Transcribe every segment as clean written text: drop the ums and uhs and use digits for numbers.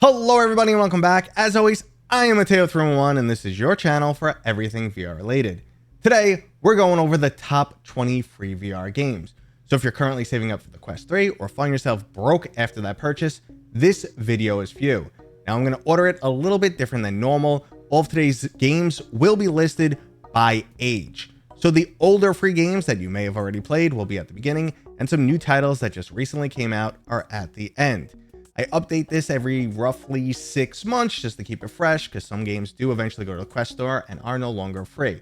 Hello everybody and welcome back. As always, I am Mateo311 and this is your channel for everything VR related. Today, we're going over the top 20 free VR games. So if you're currently saving up for the Quest 3 or find yourself broke after that purchase, this video is for you. Now I'm going to order it a little bit different than normal. All of today's games will be listed by age. So the older free games that you may have already played will be at the beginning, and some new titles that just recently came out are at the end. I update this every roughly 6 months just to keep it fresh, because some games do eventually go to the Quest Store and are no longer free.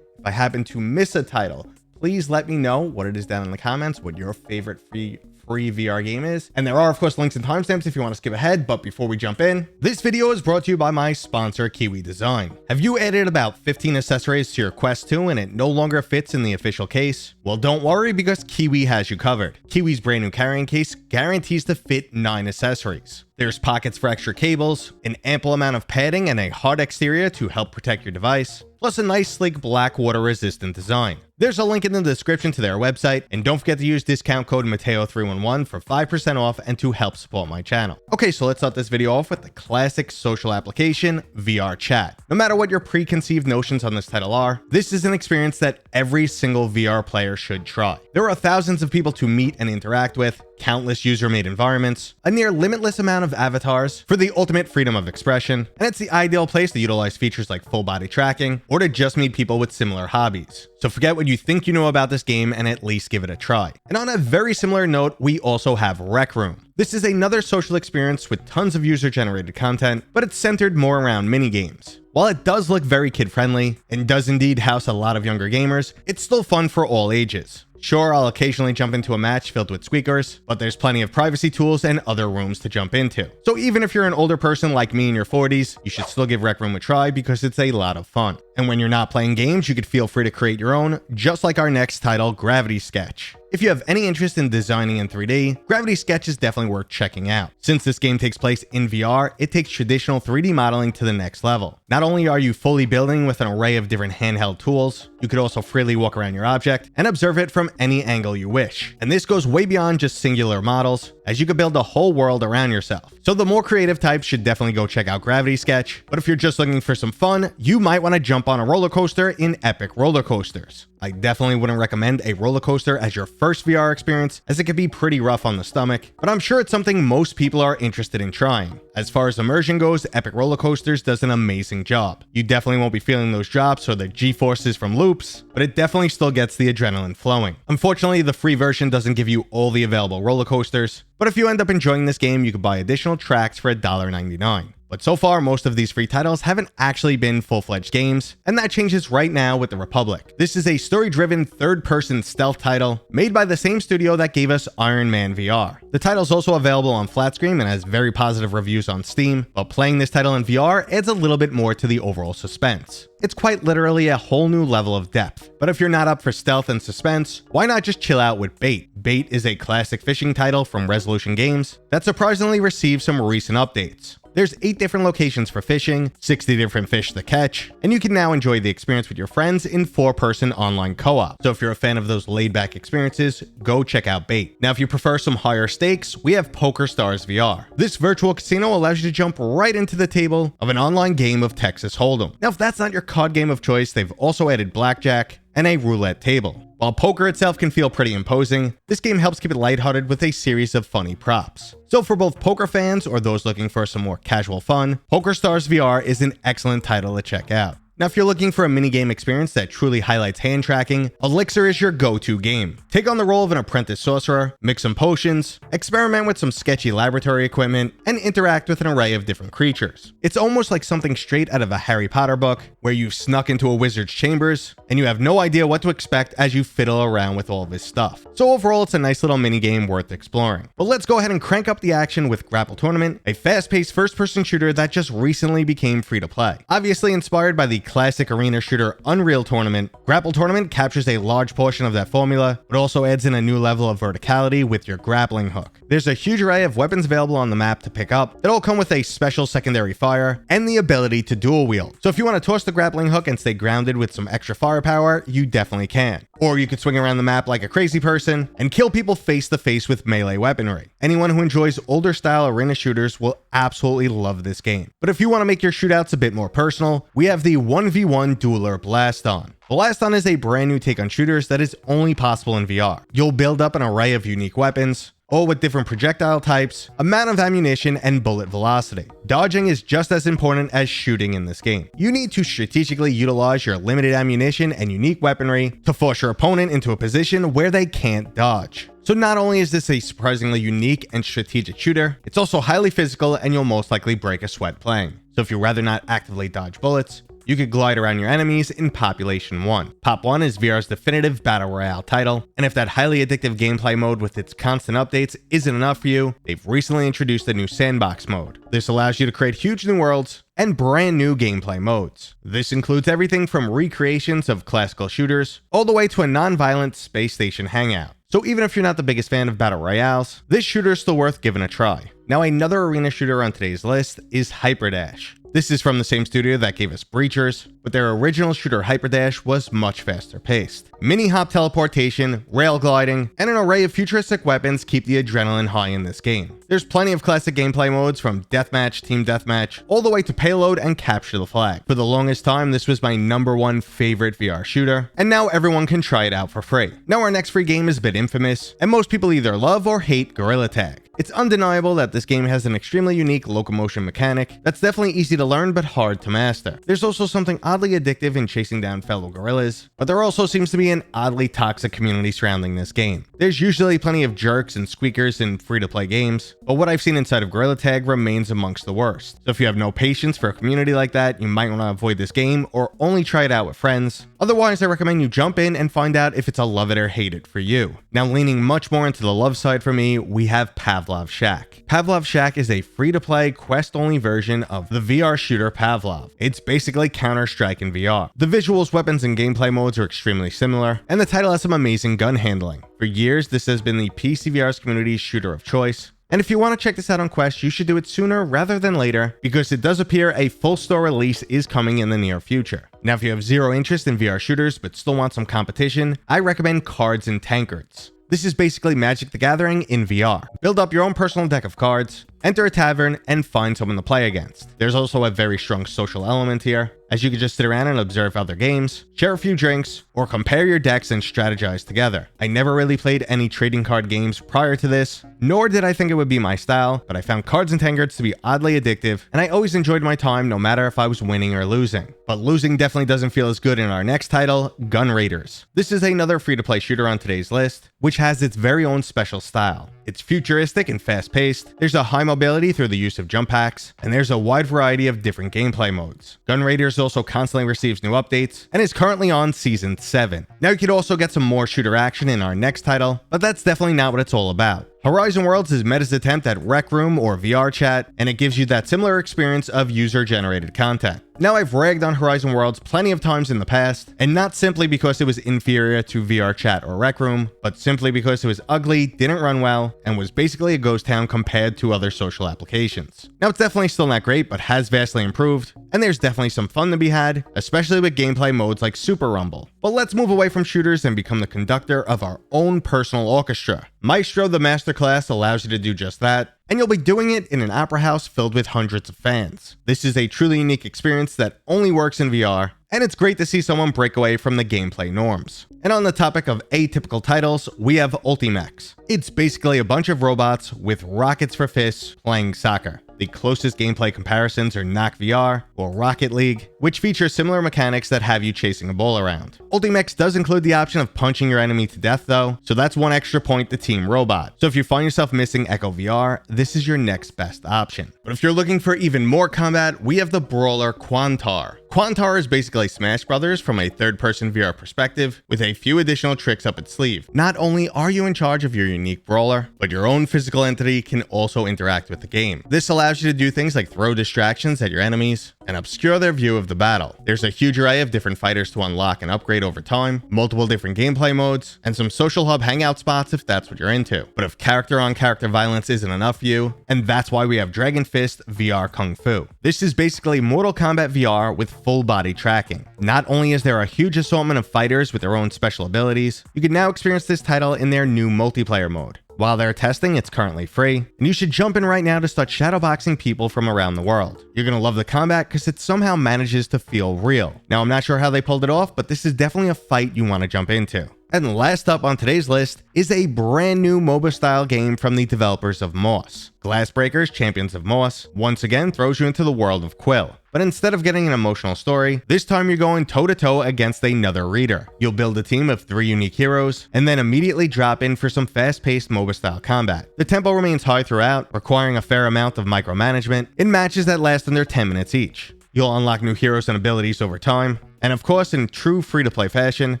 If I happen to miss a title, please let me know what it is down in the comments, what your favorite free VR game is. And there are, of course, links and timestamps if you want to skip ahead. But before we jump in, this video is brought to you by my sponsor, Kiwi Design. Have you added about 15 accessories to your Quest 2 and it no longer fits in the official case? Well, don't worry, because Kiwi has you covered. Kiwi's brand new carrying case guarantees to fit 9 accessories. There's pockets for extra cables, an ample amount of padding, and a hard exterior to help protect your device, plus a nice sleek black water resistant design. There's a link in the description to their website, and don't forget to use discount code Mateo311 for 5% off and to help support my channel. Okay, so let's start this video off with the classic social application, VR chat. No matter what your preconceived notions on this title are, this is an experience that every single VR player should try. There are thousands of people to meet and interact with, countless user-made environments, a near limitless amount of avatars for the ultimate freedom of expression, and it's the ideal place to utilize features like full body tracking or to just meet people with similar hobbies. So forget what you think you know about this game and at least give it a try. And on a very similar note, we also have Rec Room. This is another social experience with tons of user-generated content, but it's centered more around mini-games. While it does look very kid-friendly and does indeed house a lot of younger gamers, it's still fun for all ages. Sure, I'll occasionally jump into a match filled with squeakers, but there's plenty of privacy tools and other rooms to jump into. So even if you're an older person like me in your 40s, you should still give Rec Room a try because it's a lot of fun. And when you're not playing games, you could feel free to create your own, just like our next title, Gravity Sketch. If you have any interest in designing in 3D, Gravity Sketch is definitely worth checking out. Since this game takes place in VR, it takes traditional 3D modeling to the next level. Not only are you fully building with an array of different handheld tools, you could also freely walk around your object and observe it from any angle you wish. And this goes way beyond just singular models, as you could build a whole world around yourself. So the more creative types should definitely go check out Gravity Sketch, but if you're just looking for some fun, you might want to jump on a roller coaster in Epic Roller Coasters. I definitely wouldn't recommend a roller coaster as your first VR experience, as it could be pretty rough on the stomach, but I'm sure it's something most people are interested in trying. As far as immersion goes, Epic Roller Coasters does an amazing job. You definitely won't be feeling those drops or the G-forces from loops, but it definitely still gets the adrenaline flowing. Unfortunately, the free version doesn't give you all the available roller coasters, but if you end up enjoying this game, you could buy additional tracks for $1.99. But so far, most of these free titles haven't actually been full-fledged games, and that changes right now with the Republique. This is a story-driven third-person stealth title made by the same studio that gave us Iron Man VR. The title is also available on flat screen and has very positive reviews on Steam, but playing this title in VR adds a little bit more to the overall suspense. It's quite literally a whole new level of depth. But if you're not up for stealth and suspense, why not just chill out with Bait? Bait is a classic fishing title from Resolution Games that surprisingly received some recent updates. There's 8 different locations for fishing, 60 different fish to catch, and you can now enjoy the experience with your friends in 4-person online co-op. So if you're a fan of those laid-back experiences, go check out Bait. Now, if you prefer some higher stakes, we have PokerStars VR. This virtual casino allows you to jump right into the table of an online game of Texas Hold'em. Now, if that's not your card game of choice, they've also added blackjack and a roulette table. While poker itself can feel pretty imposing, this game helps keep it lighthearted with a series of funny props. So for both poker fans or those looking for some more casual fun, PokerStars VR is an excellent title to check out. Now, if you're looking for a minigame experience that truly highlights hand tracking, Elixir is your go-to game. Take on the role of an apprentice sorcerer, mix some potions, experiment with some sketchy laboratory equipment, and interact with an array of different creatures. It's almost like something straight out of a Harry Potter book, where you've snuck into a wizard's chambers, and you have no idea what to expect as you fiddle around with all of his stuff. So overall, it's a nice little minigame worth exploring. But let's go ahead and crank up the action with Grapple Tournament, a fast-paced first-person shooter that just recently became free-to-play. Obviously inspired by the classic arena shooter Unreal Tournament, Grapple Tournament captures a large portion of that formula, but also adds in a new level of verticality with your grappling hook. There's a huge array of weapons available on the map to pick up that all come with a special secondary fire and the ability to dual wield. So if you want to toss the grappling hook and stay grounded with some extra firepower, you definitely can. Or you could swing around the map like a crazy person and kill people face to face with melee weaponry. Anyone who enjoys older style arena shooters will absolutely love this game. But if you want to make your shootouts a bit more personal, we have the 1v1 dueler Blaston. Blaston is a brand new take on shooters that is only possible in VR. You'll build up an array of unique weapons, all with different projectile types, amount of ammunition, and bullet velocity. Dodging is just as important as shooting in this game. You need to strategically utilize your limited ammunition and unique weaponry to force your opponent into a position where they can't dodge. So not only is this a surprisingly unique and strategic shooter, it's also highly physical and you'll most likely break a sweat playing. So if you'd rather not actively dodge bullets, you could glide around your enemies in Population 1. Pop 1 is VR's definitive battle royale title, and if that highly addictive gameplay mode with its constant updates isn't enough for you, they've recently introduced a new sandbox mode. This allows you to create huge new worlds and brand new gameplay modes. This includes everything from recreations of classical shooters, all the way to a non-violent space station hangout. So even if you're not the biggest fan of battle royales, this shooter is still worth giving a try. Now another arena shooter on today's list is Hyperdash. This is from the same studio that gave us Breachers, but their original shooter Hyperdash was much faster paced. Mini-hop teleportation, rail gliding, and an array of futuristic weapons keep the adrenaline high in this game. There's plenty of classic gameplay modes from deathmatch, team deathmatch, all the way to payload and capture the flag. For the longest time, this was my #1 favorite VR shooter, and now everyone can try it out for free. Now our next free game is a bit infamous, and most people either love or hate Gorilla Tag. It's undeniable that this game has an extremely unique locomotion mechanic that's definitely easy to learn but hard to master. There's also something oddly addictive in chasing down fellow gorillas, but there also seems to be an oddly toxic community surrounding this game. There's usually plenty of jerks and squeakers in free-to-play games, but what I've seen inside of Gorilla Tag remains amongst the worst. So if you have no patience for a community like that, you might want to avoid this game or only try it out with friends. Otherwise, I recommend you jump in and find out if it's a love it or hate it for you. Now leaning much more into the love side for me, we have Pavlov Shack. Pavlov Shack is a free-to-play, quest-only version of the VR shooter Pavlov. It's basically Counter-Strike in VR. The visuals, weapons, and gameplay modes are extremely similar, and the title has some amazing gun handling. For years, this has been the PCVR's community's shooter of choice. And if you want to check this out on Quest, you should do it sooner rather than later, because it does appear a full store release is coming in the near future. Now, if you have zero interest in VR shooters but still want some competition, I recommend Cards and Tankards. This is basically Magic the Gathering in VR. Build up your own personal deck of cards, enter a tavern, and find someone to play against. There's also a very strong social element here, as you can just sit around and observe other games, share a few drinks, or compare your decks and strategize together. I never really played any trading card games prior to this, nor did I think it would be my style, but I found Cards and Tankards to be oddly addictive, and I always enjoyed my time no matter if I was winning or losing. But losing definitely doesn't feel as good in our next title, Gun Raiders. This is another free-to-play shooter on today's list, which has its very own special style. It's futuristic and fast-paced, there's a high mobility through the use of jump packs, and there's a wide variety of different gameplay modes. Gun Raiders also constantly receives new updates, and is currently on Season 7. Now you could also get some more shooter action in our next title, but that's definitely not what it's all about. Horizon Worlds is Meta's attempt at Rec Room or VR chat, and it gives you that similar experience of user-generated content. Now, I've ragged on Horizon Worlds plenty of times in the past, and not simply because it was inferior to VR chat or Rec Room, but simply because it was ugly, didn't run well, and was basically a ghost town compared to other social applications. Now, it's definitely still not great, but has vastly improved, and there's definitely some fun to be had, especially with gameplay modes like Super Rumble. But let's move away from shooters and become the conductor of our own personal orchestra. Maestro, the masterclass, allows you to do just that, and you'll be doing it in an opera house filled with hundreds of fans. This is a truly unique experience that only works in VR, and it's great to see someone break away from the gameplay norms. And on the topic of atypical titles, we have Ultimech. It's basically a bunch of robots with rockets for fists playing soccer. The closest gameplay comparisons are Knock VR or Rocket League, which feature similar mechanics that have you chasing a ball around. Ultimech does include the option of punching your enemy to death though, so that's one extra point to Team Robot. So if you find yourself missing Echo VR, this is your next best option. But if you're looking for even more combat, we have the brawler Quantaar. Quantaar is basically Smash Brothers from a third-person VR perspective, with a few additional tricks up its sleeve. Not only are you in charge of your unique brawler, but your own physical entity can also interact with the game. This allows you to do things like throw distractions at your enemies, and obscure their view of the battle. There's a huge array of different fighters to unlock and upgrade over time, multiple different gameplay modes, and some social hub hangout spots if that's what you're into. But if character-on-character violence isn't enough for you, and that's why we have Dragon Fist VR Kung Fu. This is basically Mortal Kombat VR with full body tracking. Not only is there a huge assortment of fighters with their own special abilities, you can now experience this title in their new multiplayer mode. While they're testing, it's currently free, and you should jump in right now to start shadowboxing people from around the world. You're gonna love the combat because it somehow manages to feel real. Now, I'm not sure how they pulled it off, but this is definitely a fight you want to jump into. And last up on today's list is a brand new MOBA style game from the developers of Moss. Glassbreakers, Champions of Moss, once again throws you into the world of Quill. But instead of getting an emotional story, this time you're going toe-to-toe against another reader. You'll build a team of 3 unique heroes, and then immediately drop in for some fast-paced MOBA-style combat. The tempo remains high throughout, requiring a fair amount of micromanagement in matches that last under 10 minutes each. You'll unlock new heroes and abilities over time, and of course, in true free-to-play fashion,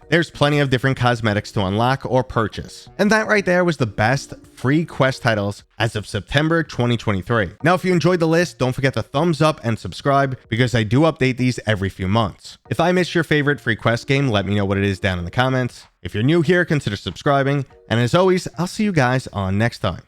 there's plenty of different cosmetics to unlock or purchase. And that right there was the best free quest titles as of September 2023. Now, if you enjoyed the list, don't forget to thumbs up and subscribe because I do update these every few months. If I missed your favorite free quest game, let me know what it is down in the comments. If you're new here, consider subscribing, and as always, I'll see you guys on next time.